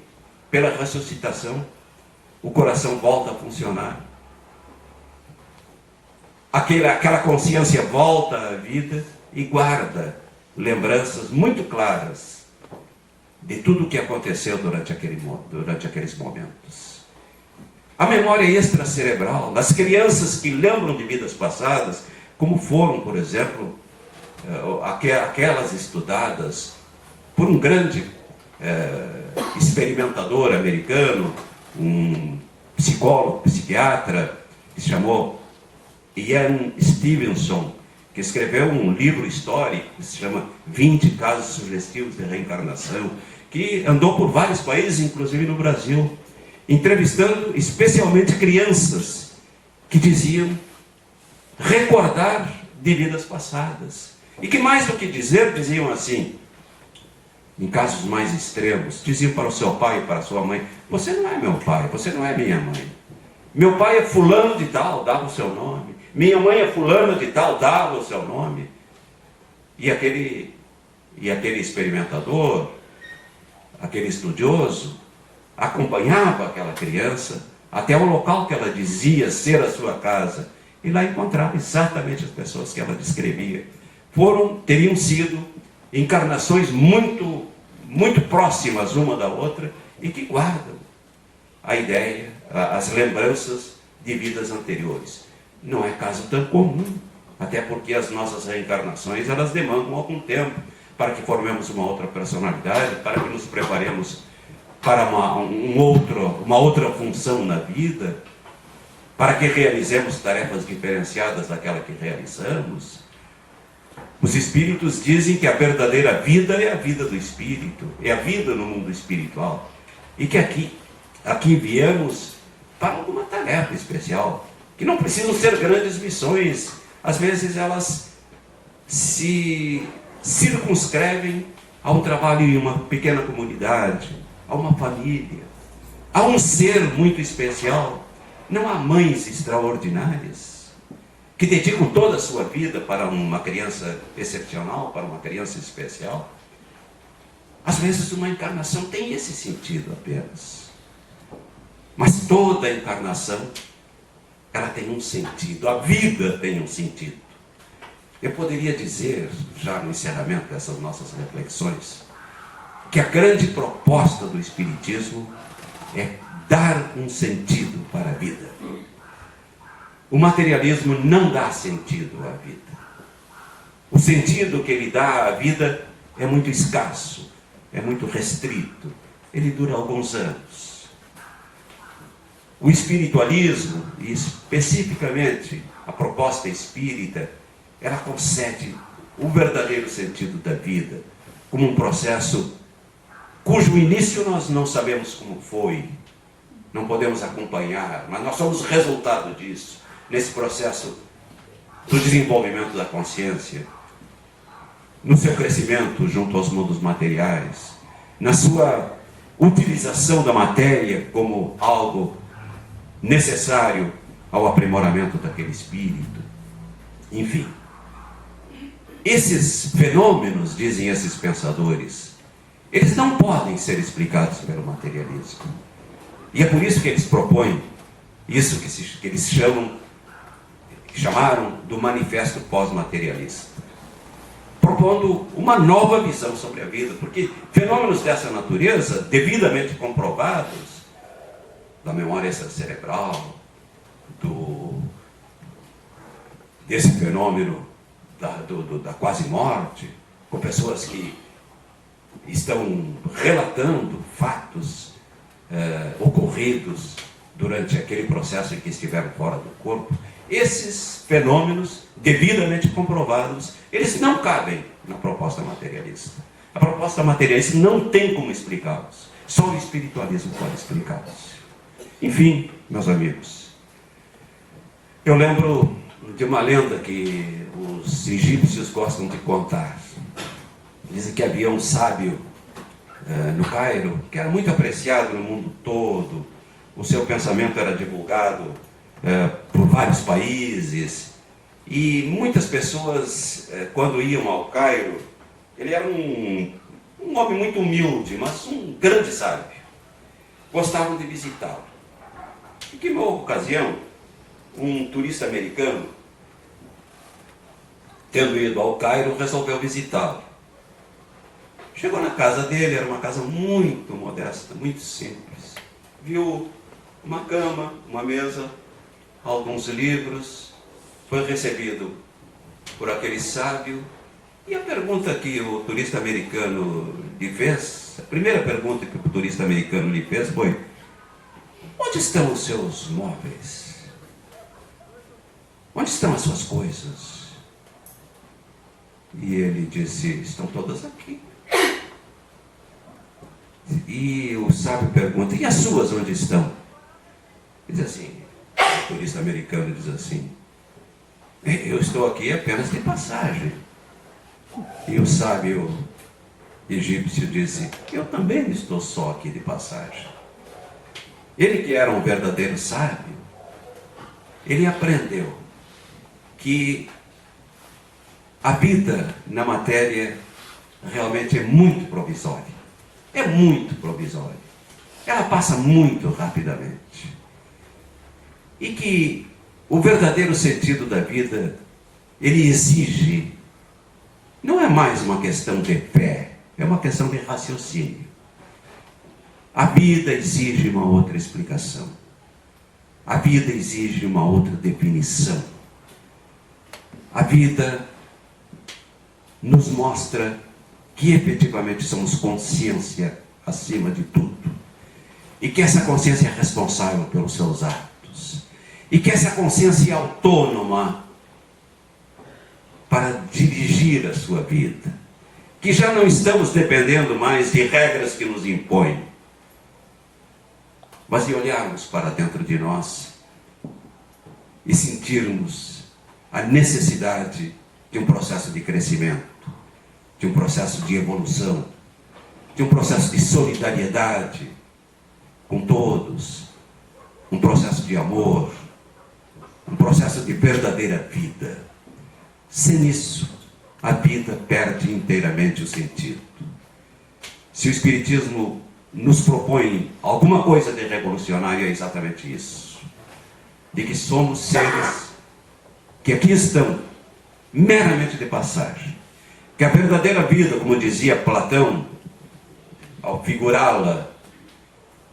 Speaker 2: pela ressuscitação, o coração volta a funcionar. Aquela consciência volta à vida e guarda lembranças muito claras de tudo o que aconteceu durante aqueles momentos. A memória extracerebral, das crianças que lembram de vidas passadas, como foram, por exemplo, aquelas estudadas por um grande experimentador americano, um psicólogo, psiquiatra, que se chamou Ian Stevenson, que escreveu um livro histórico que se chama 20 Casos Sugestivos de Reencarnação, que andou por vários países, inclusive no Brasil, entrevistando especialmente crianças que diziam recordar de vidas passadas. E que, mais do que dizer, diziam assim, em casos mais extremos, diziam para o seu pai e para a sua mãe: você não é meu pai, você não é minha mãe. Meu pai é fulano de tal, dava o seu nome. Minha mãe é fulana de tal, dava o seu nome. E aquele experimentador, aquele estudioso, acompanhava aquela criança até o local que ela dizia ser a sua casa, e lá encontrava exatamente as pessoas que ela descrevia. Teriam sido encarnações muito, muito próximas uma da outra, e que guardam a ideia, as lembranças de vidas anteriores. Não é caso tão comum, até porque as nossas reencarnações, elas demandam algum tempo para que formemos uma outra personalidade, para que nos preparemos para uma outra função na vida, para que realizemos tarefas diferenciadas daquela que realizamos. Os espíritos dizem que a verdadeira vida é a vida do espírito, é a vida no mundo espiritual. E que aqui viemos para alguma tarefa especial, que não precisam ser grandes missões. Às vezes elas se circunscrevem a um trabalho em uma pequena comunidade, a uma família, a um ser muito especial. Não há mães extraordinárias que dedicam toda a sua vida para uma criança excepcional, para uma criança especial? Às vezes uma encarnação tem esse sentido apenas. Mas toda encarnação, ela tem um sentido, a vida tem um sentido. Eu poderia dizer, já no encerramento dessas nossas reflexões, que a grande proposta do Espiritismo é dar um sentido para a vida. O materialismo não dá sentido à vida. O sentido que ele dá à vida é muito escasso, é muito restrito. Ele dura alguns anos. O espiritualismo, e especificamente a proposta espírita, ela concede o verdadeiro sentido da vida como um processo cujo início nós não sabemos como foi, não podemos acompanhar, mas nós somos resultado disso, nesse processo do desenvolvimento da consciência, no seu crescimento junto aos mundos materiais, na sua utilização da matéria como algo necessário ao aprimoramento daquele espírito. Enfim, esses fenômenos, dizem esses pensadores, eles não podem ser explicados pelo materialismo. E é por isso que eles propõem isso que eles chamaram do manifesto pós-materialista, propondo uma nova visão sobre a vida, porque fenômenos dessa natureza, devidamente comprovados, da memória cerebral, desse fenômeno da quase-morte, com pessoas que estão relatando fatos ocorridos durante aquele processo em que estiveram fora do corpo. Esses fenômenos, devidamente comprovados, eles não cabem na proposta materialista. A proposta materialista não tem como explicá-los. Só o espiritualismo pode explicá-los. Enfim, meus amigos, eu lembro de uma lenda que os egípcios gostam de contar. Dizem que havia um sábio no Cairo que era muito apreciado no mundo todo. O seu pensamento era divulgado por vários países. E muitas pessoas, quando iam ao Cairo, ele era um homem muito humilde, mas um grande sábio. Gostavam de visitá-lo. E que numa ocasião, um turista americano, tendo ido ao Cairo, resolveu visitá-lo. Chegou na casa dele, era uma casa muito modesta, muito simples. Viu uma cama, uma mesa, alguns livros, foi recebido por aquele sábio. E a pergunta que o turista americano lhe fez, a primeira pergunta que o turista americano lhe fez foi: onde estão os seus móveis? Onde estão as suas coisas? E ele disse: estão todas aqui. E o sábio pergunta: e as suas onde estão? Diz assim, o turista americano diz assim: eu estou aqui apenas de passagem. E o sábio egípcio disse: eu também estou só aqui de passagem. Ele, que era um verdadeiro sábio, ele aprendeu que a vida na matéria realmente é muito provisória. É muito provisória. Ela passa muito rapidamente. E que o verdadeiro sentido da vida, ele exige, não é mais uma questão de fé, é uma questão de raciocínio. A vida exige uma outra explicação. A vida exige uma outra definição. A vida nos mostra que efetivamente somos consciência acima de tudo. E que essa consciência é responsável pelos seus atos. E que essa consciência é autônoma para dirigir a sua vida. Que já não estamos dependendo mais de regras que nos impõem, mas de olharmos para dentro de nós e sentirmos a necessidade de um processo de crescimento, de um processo de evolução, de um processo de solidariedade com todos, um processo de amor, um processo de verdadeira vida. Sem isso, a vida perde inteiramente o sentido. Se o Espiritismo nos propõe alguma coisa de revolucionário, é exatamente isso. De que somos seres que aqui estão meramente de passagem. Que a verdadeira vida, como dizia Platão, ao figurá-la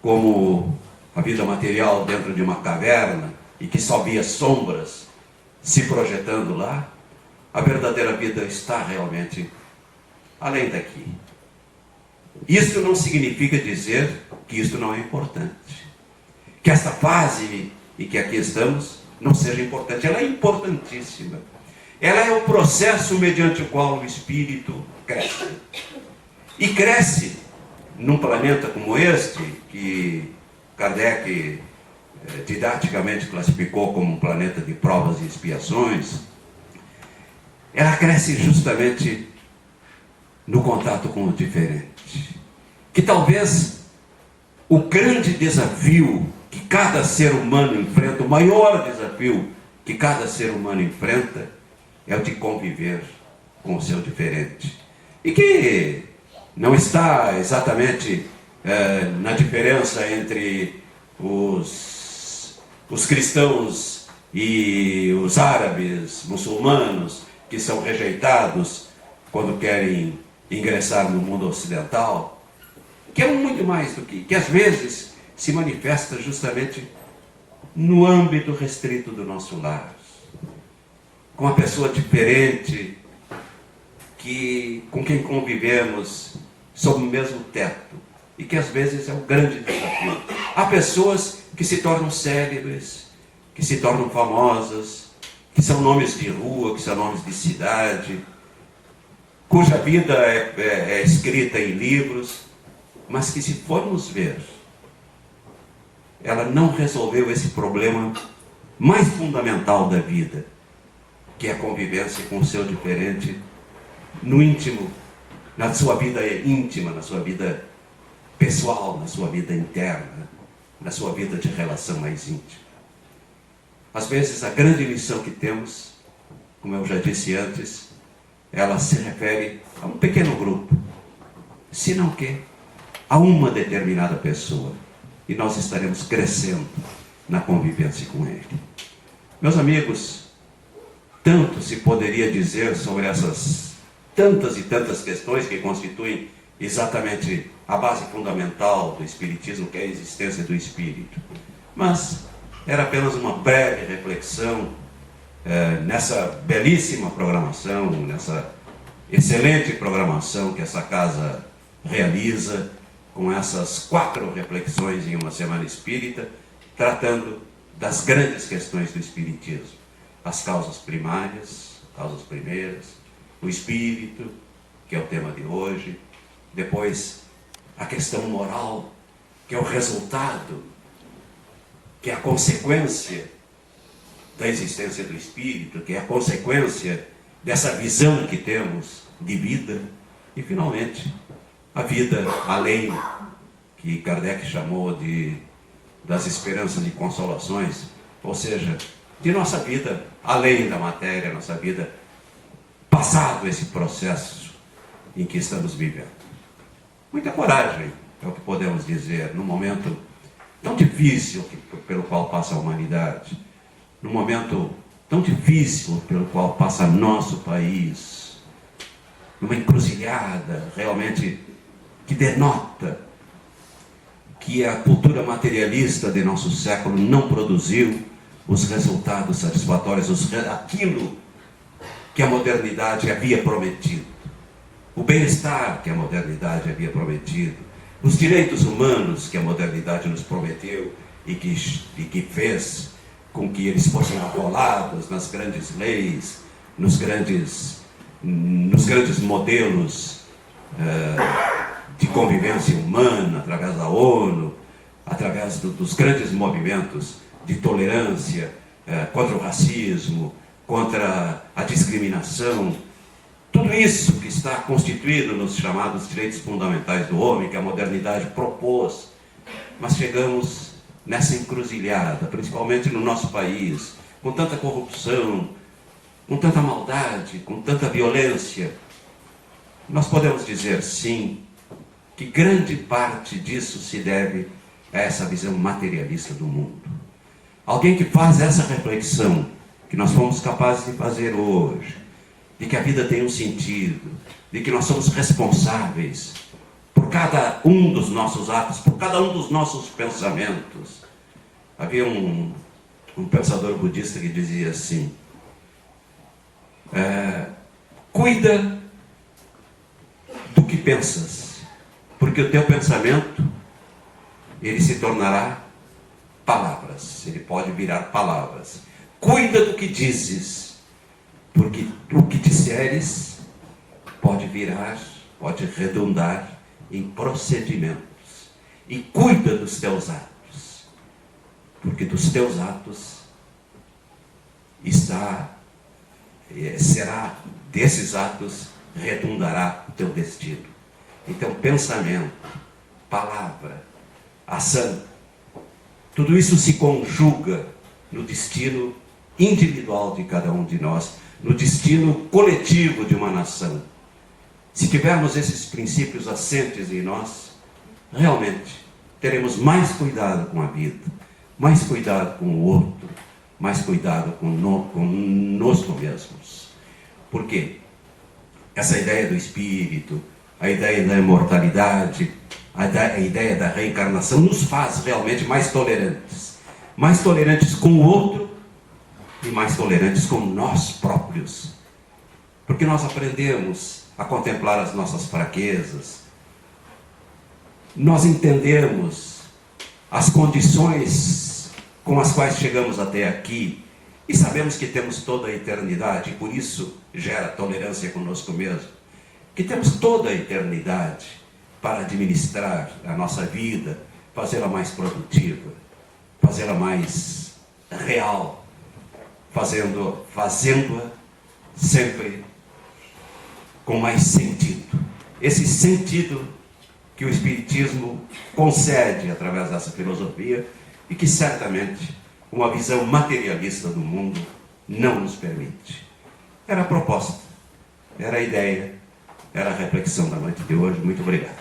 Speaker 2: como a vida material dentro de uma caverna, e que só via sombras se projetando lá, a verdadeira vida está realmente além daqui. Isso não significa dizer que isso não é importante. Que esta fase em que aqui estamos não seja importante. Ela é importantíssima. Ela é o processo mediante o qual o espírito cresce. E cresce num planeta como este, que Kardec didaticamente classificou como um planeta de provas e expiações. Ela cresce justamente no contato com o diferente. Que talvez o grande desafio que cada ser humano enfrenta, o maior desafio que cada ser humano enfrenta, é o de conviver com o seu diferente. E que não está exatamente na diferença entre os cristãos e os árabes, muçulmanos, que são rejeitados quando querem ingressar no mundo ocidental, que é muito mais do que às vezes se manifesta justamente no âmbito restrito do nosso lar, com a pessoa diferente com quem convivemos sob o mesmo teto, e que às vezes é um grande desafio. Há pessoas que se tornam célebres, que se tornam famosas, que são nomes de rua, que são nomes de cidade, cuja vida é escrita em livros, mas que, se formos ver, ela não resolveu esse problema mais fundamental da vida, que é a convivência com o seu diferente no íntimo, na sua vida íntima, na sua vida pessoal, na sua vida interna, na sua vida de relação mais íntima. Às vezes, a grande lição que temos, como eu já disse antes, ela se refere a um pequeno grupo, se não que a uma determinada pessoa, e nós estaremos crescendo na convivência com ele. Meus amigos, tanto se poderia dizer sobre essas tantas e tantas questões que constituem exatamente a base fundamental do Espiritismo, que é a existência do Espírito. Mas era apenas uma breve reflexão nessa belíssima programação, nessa excelente programação que essa casa realiza, com essas 4 reflexões em uma semana espírita, tratando das grandes questões do Espiritismo. As causas primárias, causas primeiras, o Espírito, que é o tema de hoje, depois a questão moral, que é o resultado, que é a consequência da existência do Espírito, que é a consequência dessa visão que temos de vida, e finalmente a vida além, que Kardec chamou das esperanças e consolações, ou seja, de nossa vida além da matéria, nossa vida passado esse processo em que estamos vivendo. Muita coragem, é o que podemos dizer, num momento tão difícil pelo qual passa a humanidade, num momento tão difícil pelo qual passa nosso país, numa encruzilhada realmente que denota que a cultura materialista de nosso século não produziu os resultados satisfatórios, aquilo que a modernidade havia prometido. o bem-estar que a modernidade havia prometido, os direitos humanos que a modernidade nos prometeu e que fez com que eles fossem arrolados nas grandes leis, nos grandes modelos de convivência humana, através da ONU, através dos grandes movimentos de tolerância contra o racismo, contra a discriminação. Tudo isso que está constituído nos chamados direitos fundamentais do homem, que a modernidade propôs. Mas chegamos nessa encruzilhada, principalmente no nosso país, com tanta corrupção, com tanta maldade, com tanta violência. Nós podemos dizer, sim, que grande parte disso se deve a essa visão materialista do mundo. Alguém que faz essa reflexão, que nós fomos capazes de fazer hoje, de que a vida tem um sentido, de que nós somos responsáveis por cada um dos nossos atos, por cada um dos nossos pensamentos. Havia um pensador budista que dizia assim: cuida do que pensas, porque o teu pensamento, ele se tornará palavras, ele pode virar palavras. Cuida do que dizes, porque o que disseres pode redundar em procedimentos. E cuida dos teus atos, porque dos teus atos será desses atos redundará o teu destino. Então, pensamento, palavra, ação, tudo isso se conjuga no destino individual de cada um de nós, no destino coletivo de uma nação. Se tivermos esses princípios assentes em nós, realmente teremos mais cuidado com a vida, mais cuidado com o outro, mais cuidado conosco mesmos. Por quê? Essa ideia do espírito, a ideia da imortalidade, a ideia da reencarnação nos faz realmente mais tolerantes com o outro e mais tolerantes com nós próprios. Porque nós aprendemos a contemplar as nossas fraquezas, nós entendemos as condições com as quais chegamos até aqui e sabemos que temos toda a eternidade, e por isso gera tolerância conosco mesmo, que temos toda a eternidade para administrar a nossa vida, fazê-la mais produtiva, fazê-la mais real, fazendo-a sempre com mais sentido. Esse sentido que o Espiritismo concede através dessa filosofia e que certamente uma visão materialista do mundo não nos permite. Era a proposta, era a ideia, era a reflexão da noite de hoje. Muito obrigado.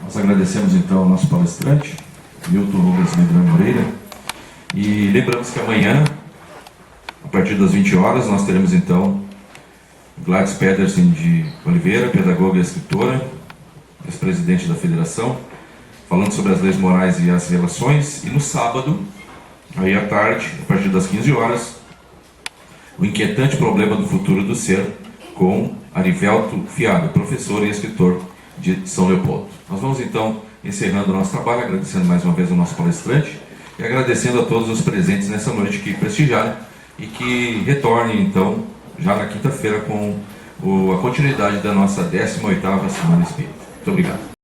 Speaker 1: Nós agradecemos então ao nosso palestrante, Milton Rubens Medrano Moreira, e lembramos que amanhã, a partir das 20 horas, nós teremos então Gladys Pedersen de Oliveira, pedagoga e escritora, ex-presidente da Federação, falando sobre as leis morais e as relações. E no sábado, aí à tarde, a partir das 15 horas, o inquietante problema do futuro do ser, com Arivelto Fiado, professor e escritor de São Leopoldo. Nós vamos então encerrando o nosso trabalho, agradecendo mais uma vez ao nosso palestrante e agradecendo a todos os presentes nessa noite que prestigiaram e que retornem então já na quinta-feira com a continuidade da nossa 18ª Semana Espírita. Muito obrigado.